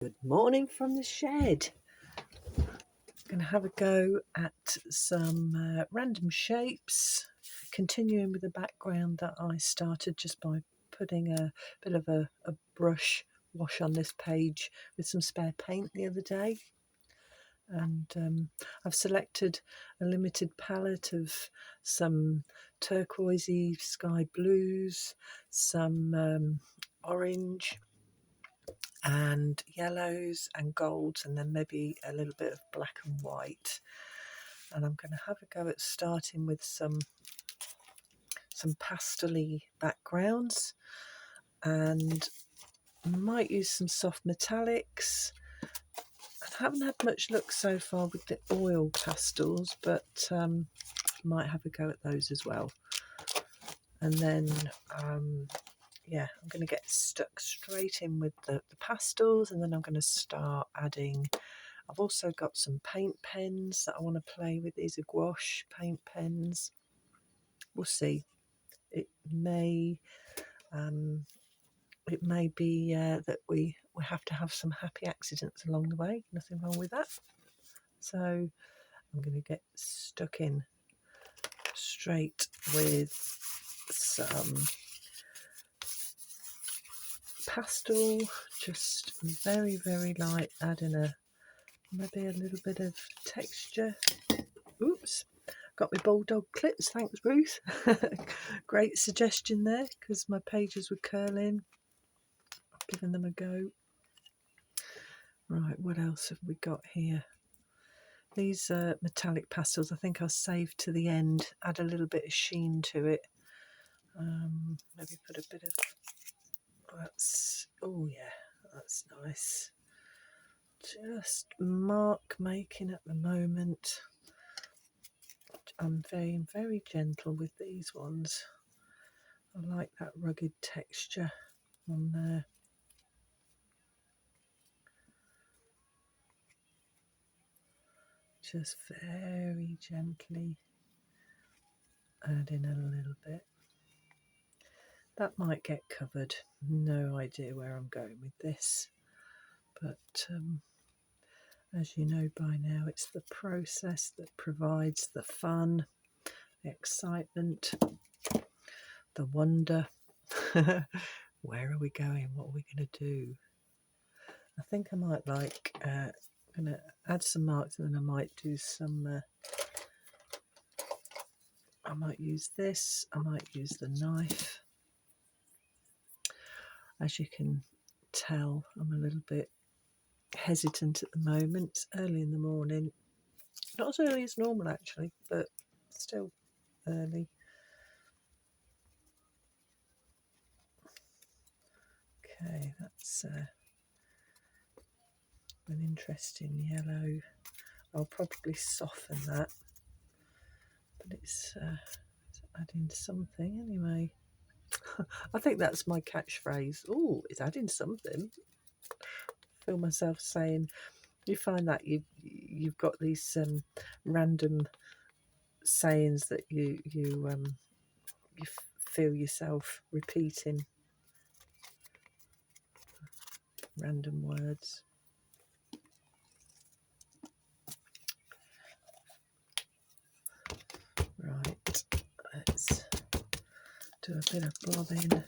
Good morning from the shed. I'm going to have a go at some random shapes, continuing with the background that I started just by putting a bit of a brush wash on this page with some spare paint the other day. And I've selected a limited palette of some turquoisey sky blues, some orange and yellows and golds, and then maybe a little bit of black and white. And I'm going to have a go at starting with some pastel-y backgrounds, and might use some soft metallics. I haven't had much luck so far with the oil pastels, but might have a go at those as well. And then yeah, I'm going to get stuck straight in with the pastels, and then I'm going to start adding. I've also got some paint pens that I want to play with. These are gouache paint pens. We'll see. It may be that we have to have some happy accidents along the way. Nothing wrong with that. So I'm going to get stuck in straight with some pastel, just very, very light, adding maybe a little bit of texture. Oops, got my bulldog clips, thanks Ruth. Great suggestion there, because my pages were curling. I've given them a go. Right, what else have we got here? These metallic pastels I think I'll save to the end, add a little bit of sheen to it. Maybe put a bit of, oh yeah, that's nice. Just mark making at the moment. I'm very, very gentle with these ones. I like that rugged texture on there. Just very gently add in a little bit. That might get covered. No idea where I'm going with this. But as you know by now, it's the process that provides the fun, the excitement, the wonder. Where are we going? What are we going to do? I think I might going to add some marks, and then I might do some, I might use this, I might use the knife. As you can tell, I'm a little bit hesitant at the moment. It's early in the morning. Not as early as normal actually, but still early. Okay, that's an interesting yellow. I'll probably soften that, but it's adding something anyway. I think that's my catchphrase. Oh, it's adding something. I feel myself saying, you find that you've got these random sayings that you feel yourself repeating, random words. Right, let's do a bit of blobbing.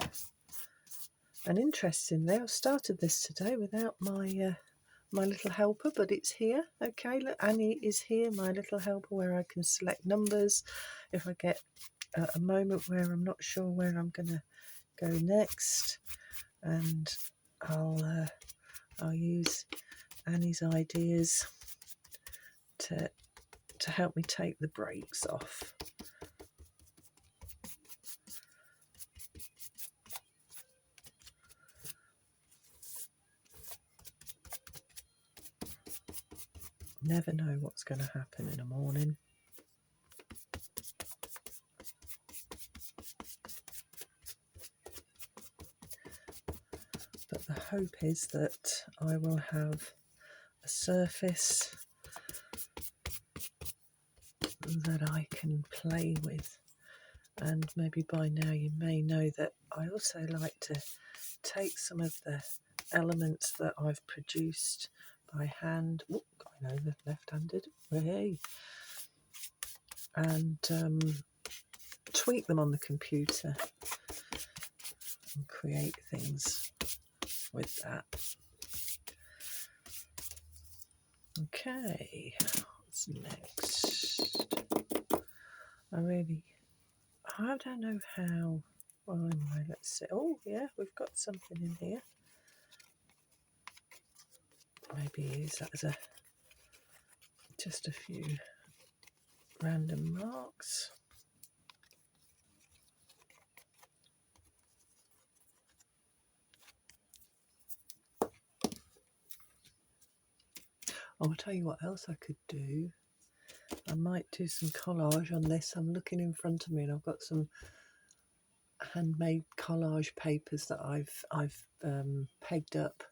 And interestingly, I've started this today without my my little helper, but it's here. Okay, look, Annie is here, my little helper, where I can select numbers if I get a moment where I'm not sure where I'm going to go next, and I'll use Annie's ideas to help me take the brakes off. Never know what's going to happen in the morning. But the hope is that I will have a surface that I can play with. And maybe by now you may know that I also like to take some of the elements that I've produced by hand. Oh, I know the left-handed. Hey. And tweak them on the computer and create things with that. Okay, what's next? I don't know how. Well, anyway, let's see. Oh, yeah, we've got something in here. Maybe use that as just a few random marks. I'll tell you what else I could do. I might do some collage on this. I'm looking in front of me and I've got some handmade collage papers that I've pegged up.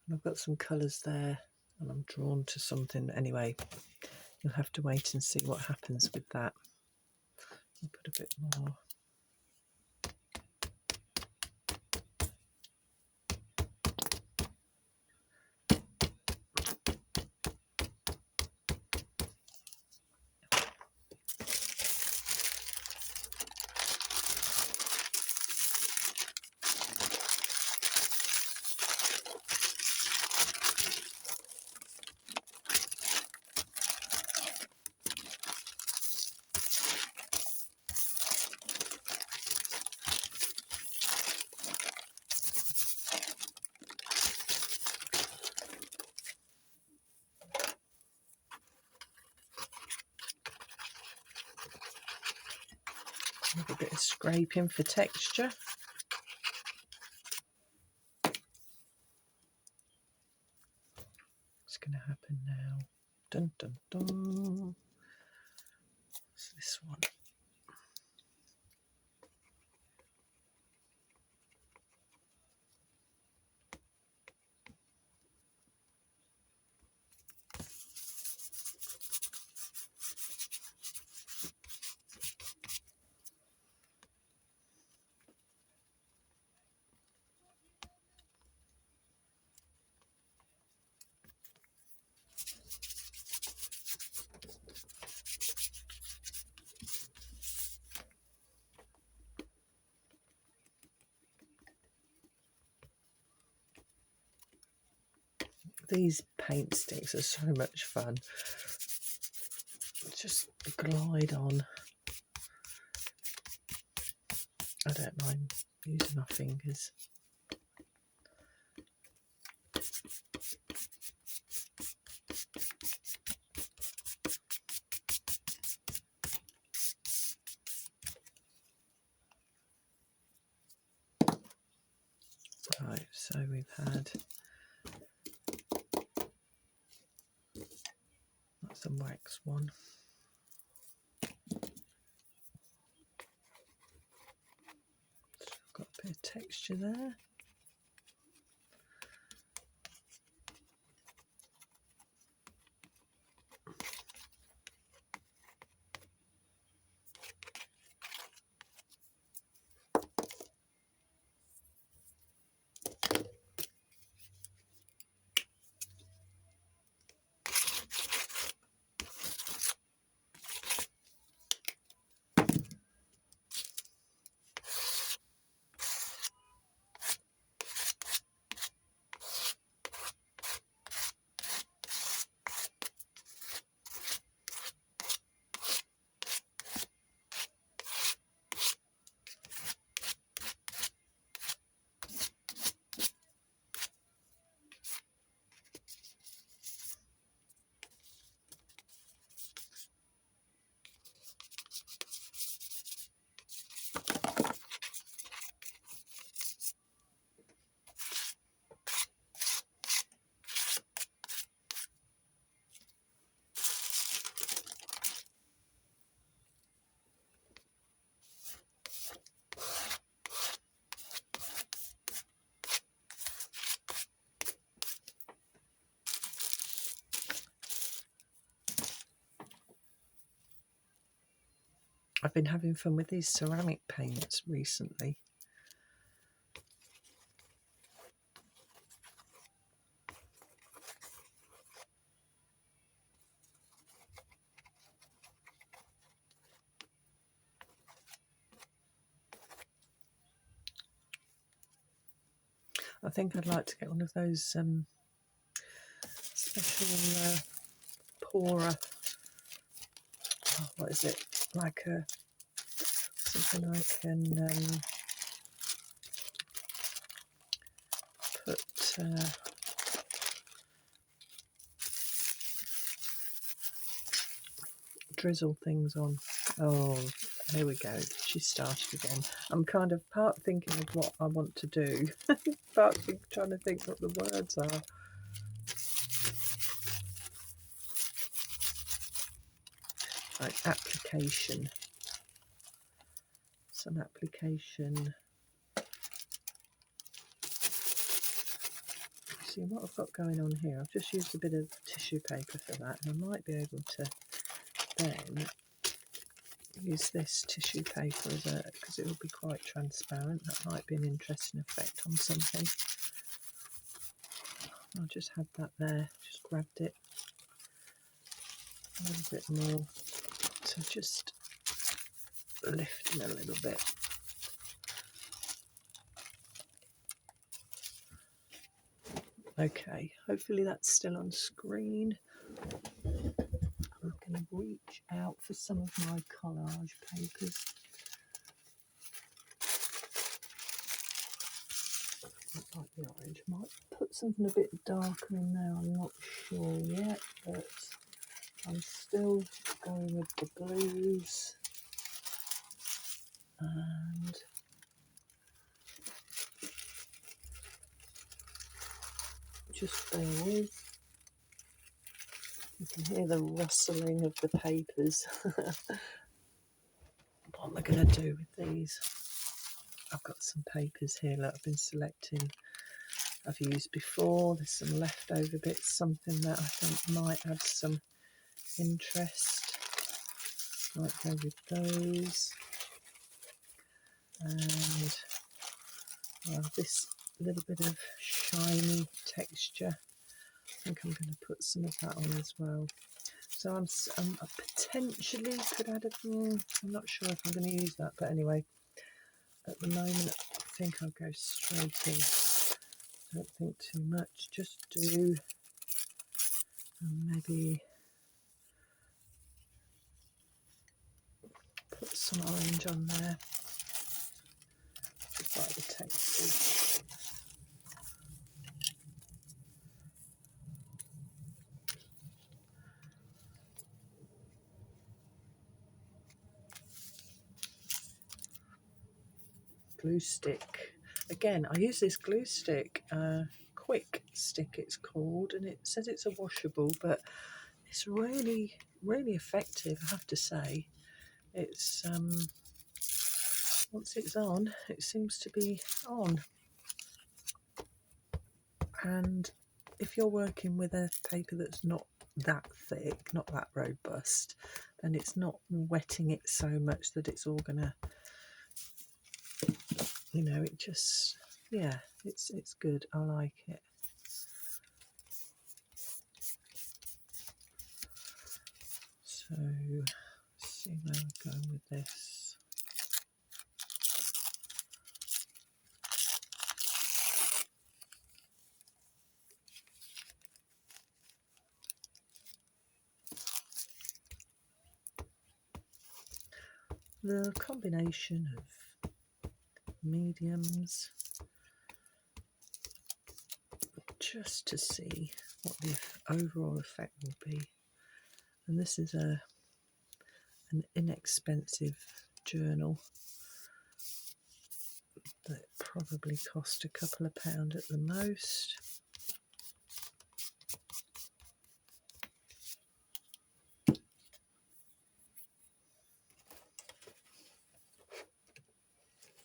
And I've got some colours there and I'm drawn to something. Anyway, you'll have to wait and see what happens with that. I'll put a bit more. A bit of scraping for texture. It's going to happen now. Dun dun dun. What's this one? These paint sticks are so much fun. Just glide on. I don't mind using my fingers. Right, so we've had that's a wax one. Got a bit of texture there. I've been having fun with these ceramic paints recently. I think I'd like to get one of those special pourer. Oh, what is it? Like something I can put drizzle things on. Oh, here we go. She started again. I'm kind of part thinking of what I want to do, part trying to think what the words are. Like application. Some application. See what I've got going on here. I've just used a bit of tissue paper for that, and I might be able to then use this tissue paper because it will be quite transparent. That might be an interesting effect on something. I just had that there, just grabbed it a little bit more. So just lifting a little bit. Okay, hopefully that's still on screen. I'm going to reach out for some of my collage papers. I like the orange. Might put something a bit darker in there, I'm not sure yet, but I'm still going with the blues. And just bear with. You can hear the rustling of the papers. What am I going to do with these? I've got some papers here that I've been selecting. I've used before. There's some leftover bits, something that I think might have some interest. Might go with those. And well, this little bit of shiny texture, I think I'm going to put some of that on as well. So I potentially could add I'm not sure if I'm going to use that, but anyway, at the moment I think I'll go straight in. Don't think too much, just do maybe put some orange on there. Just like the texture. Glue stick. Again, I use this glue stick, Quick Stick it's called, and it says it's a washable, but it's really, really effective, I have to say. It's once it's on, it seems to be on. And if you're working with a paper that's not that thick, not that robust, then it's not wetting it so much that it's all gonna, you know, it just, yeah, it's good. I like it. So let's see where I'm going with this. The combination of mediums, just to see what the overall effect will be. And this is an inexpensive journal that probably cost a couple of pounds at the most.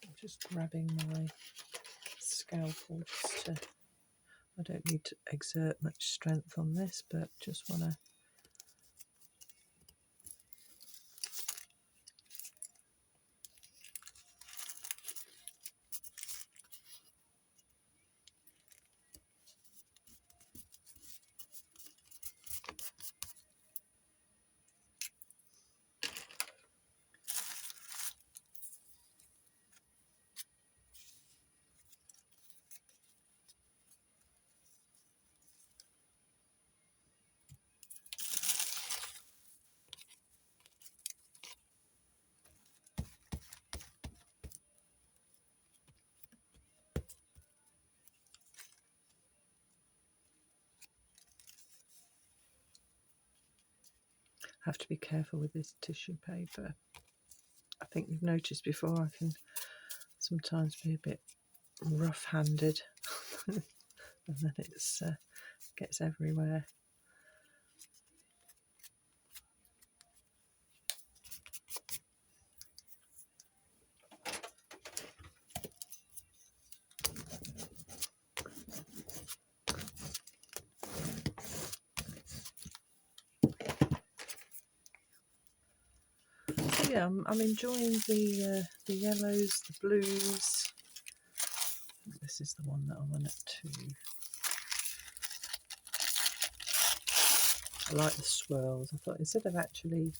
I'm just grabbing my scalpel just to, I don't need to exert much strength on this, but just want to Have to be careful with this tissue paper. I think you've noticed before I can sometimes be a bit rough-handed and then it gets everywhere. So yeah, I'm enjoying the yellows, the blues. This is the one that I want it to. I like the swirls. I thought instead of actually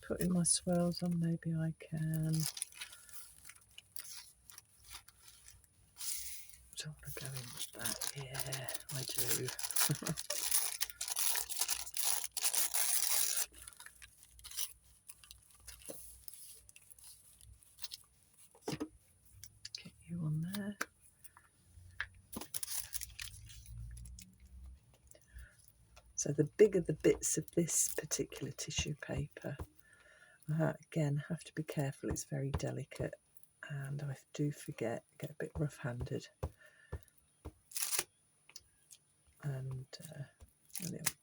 putting my swirls on, maybe I can. I don't want to go in with that. Yeah, I do. Get you on there. So the bigger the bits of this particular tissue paper, again, have to be careful. It's very delicate, and I do forget, get a bit rough-handed, and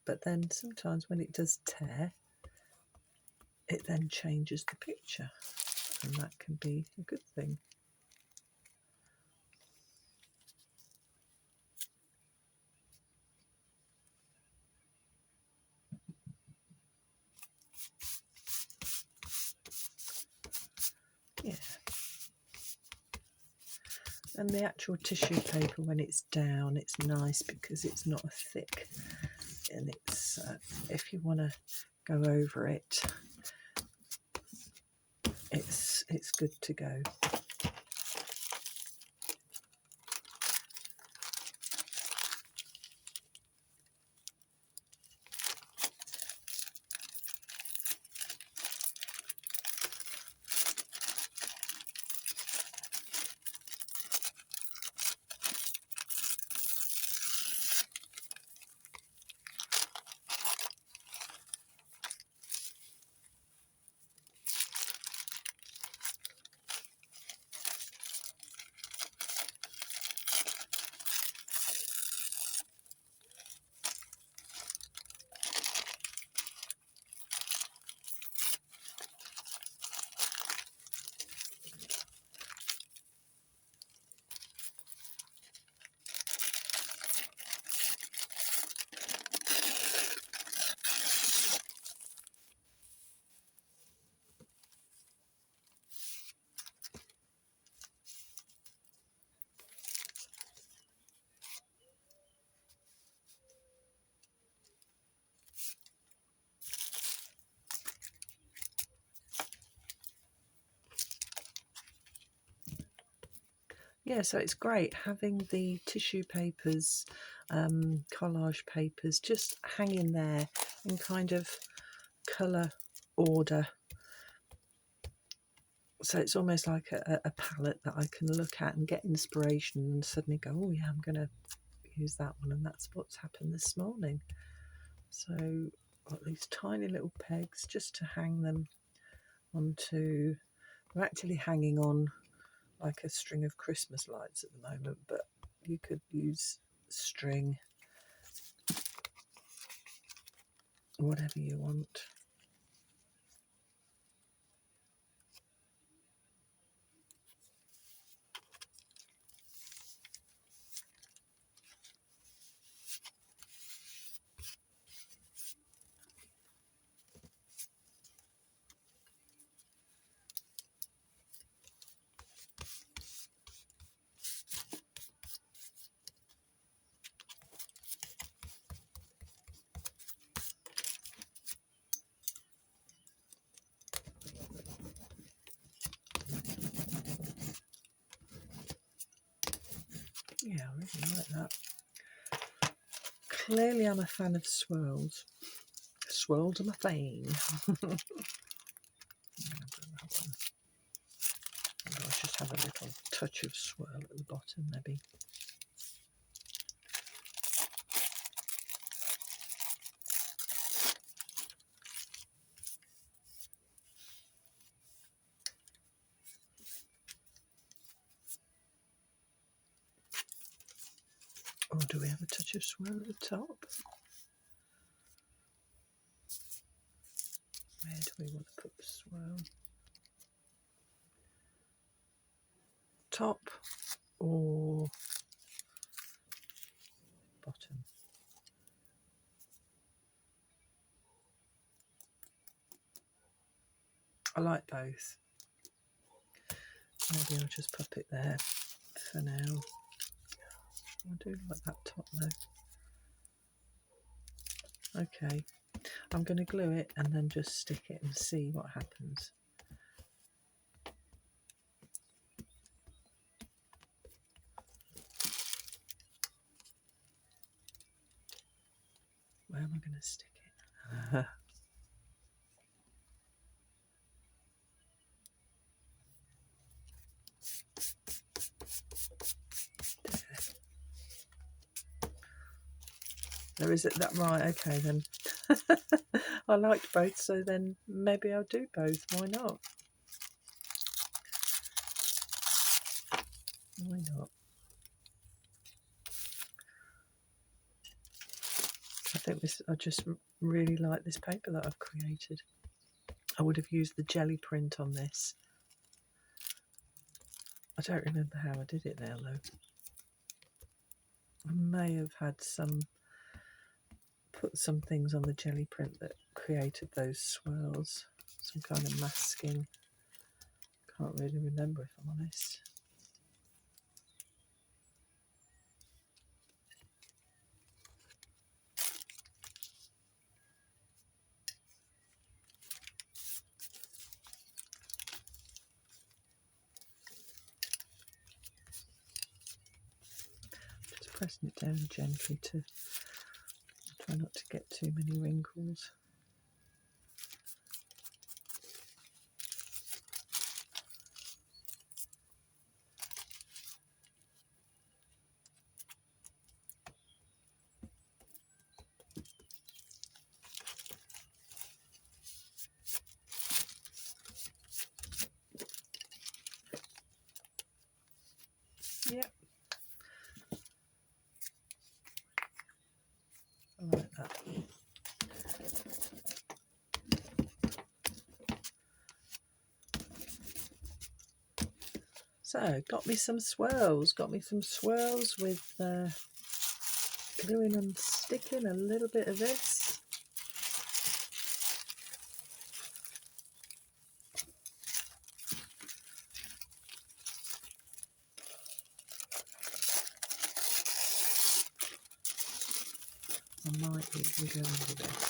but then sometimes when it does tear, it then changes the picture, and that can be a good thing. Yeah. And the actual tissue paper, when it's down, it's nice because it's not thick, and it's if you want to go over it, it's good to go. Yeah, so it's great having the tissue papers, collage papers, just hanging there in kind of colour order. So it's almost like a palette that I can look at and get inspiration and suddenly go, oh yeah, I'm going to use that one. And that's what's happened this morning. So I've got these tiny little pegs just to hang them onto. I'm actually hanging on like a string of Christmas lights at the moment, but you could use string, whatever you want. Yeah, I really like that. Clearly I'm a fan of swirls. Swirls are my thing. I'll just have a little touch of swirl at the bottom maybe. Or do we have a touch of swirl at the top? Where do we want to put the swirl? Top or bottom? I like both. Maybe I'll just pop it there for now. I do like that top though. Okay, I'm going to glue it and then just stick it and see what happens. Where am I going to stick it? There is it that right? Okay then. I liked both, so then maybe I'll do both. Why not? Why not? I think this. I just really like this paper that I've created. I would have used the jelly print on this. I don't remember how I did it now though. I may have had put some things on the jelly print that created those swirls. Some kind of masking. Can't really remember if I'm honest. Just pressing it down gently to try not to get too many wrinkles. Yep. I like that. So, got me some swirls with gluing and sticking a little bit of this. I might even go into this.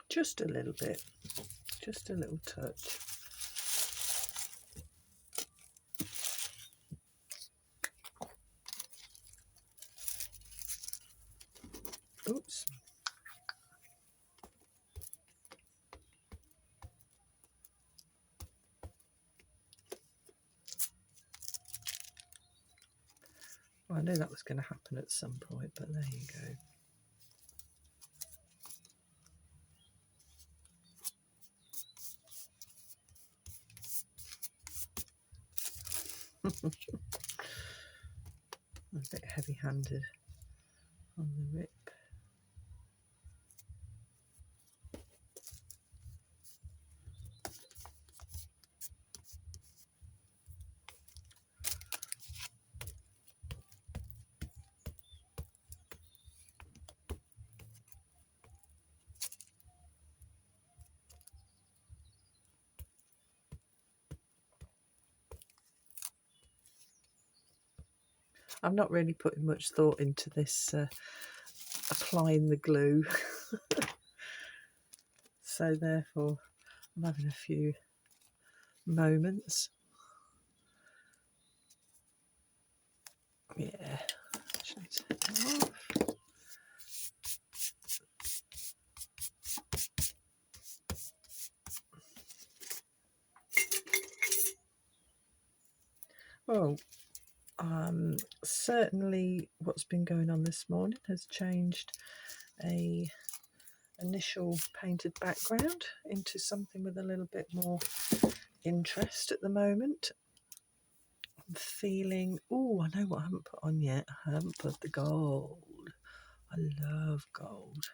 Just a little bit, just a little touch. Oops. Well, I knew that was going to happen at some point, but there you go. I'm a bit heavy-handed on the rip. I'm not really putting much thought into this applying the glue. So therefore I'm having a few moments. Yeah, actually take that off. Well, certainly what's been going on this morning has changed a initial painted background into something with a little bit more interest at the moment. I'm feeling, oh, I know what I haven't put on yet. I haven't put the gold. I love gold.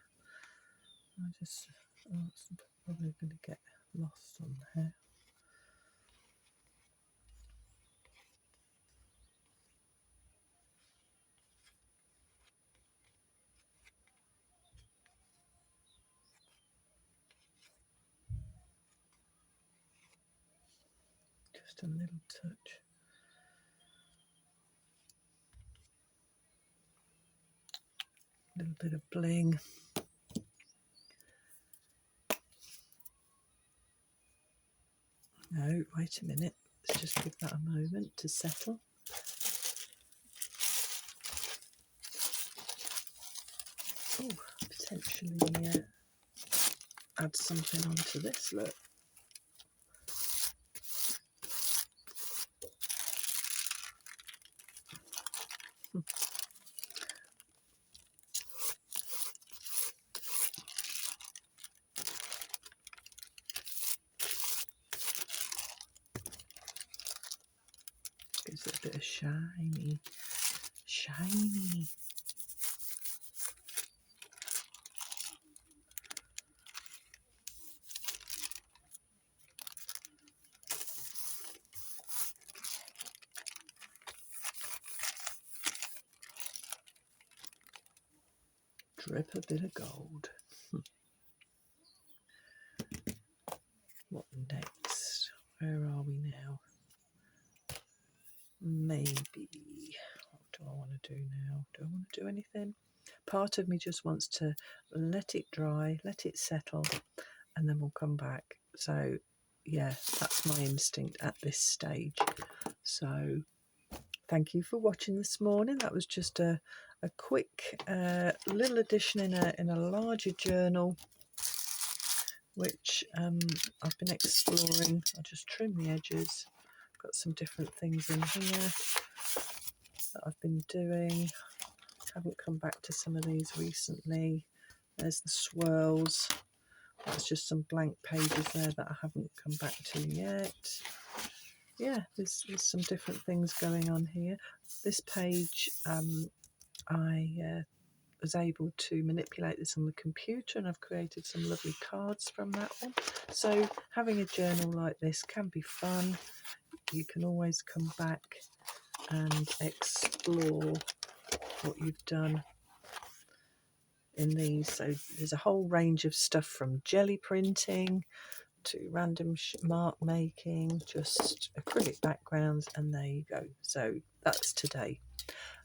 It's probably going to get lost on there. Just a little touch. A little bit of bling. No, wait a minute. Let's just give that a moment to settle. Oh, potentially add something onto this, look. Gives it a bit of shiny. Drip a bit of gold. What next? Where are we now? Maybe. What do I want to do now? Do I want to do anything? Part of me just wants to let it dry, let it settle, and then we'll come back. So, yeah, that's my instinct at this stage. So, thank you for watching this morning. That was just a quick little addition in a larger journal, which I've been exploring. I'll just trim the edges. Got some different things in here that I've been doing. Haven't come back to some of these recently. There's the swirls. That's just some blank pages there that I haven't come back to yet. Yeah, there's some different things going on here. This page, I was able to manipulate this on the computer, and I've created some lovely cards from that one. So having a journal like this can be fun. You can always come back and explore what you've done in these. So there's a whole range of stuff from jelly printing to random mark making, just acrylic backgrounds, and there you go. So that's today.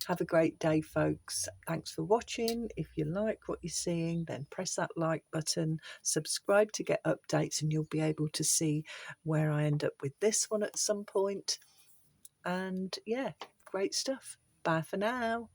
Have a great day, folks. Thanks for watching. If you like what you're seeing, then press that like button, subscribe to get updates, and you'll be able to see where I end up with this one at some point. And yeah, great stuff. Bye for now.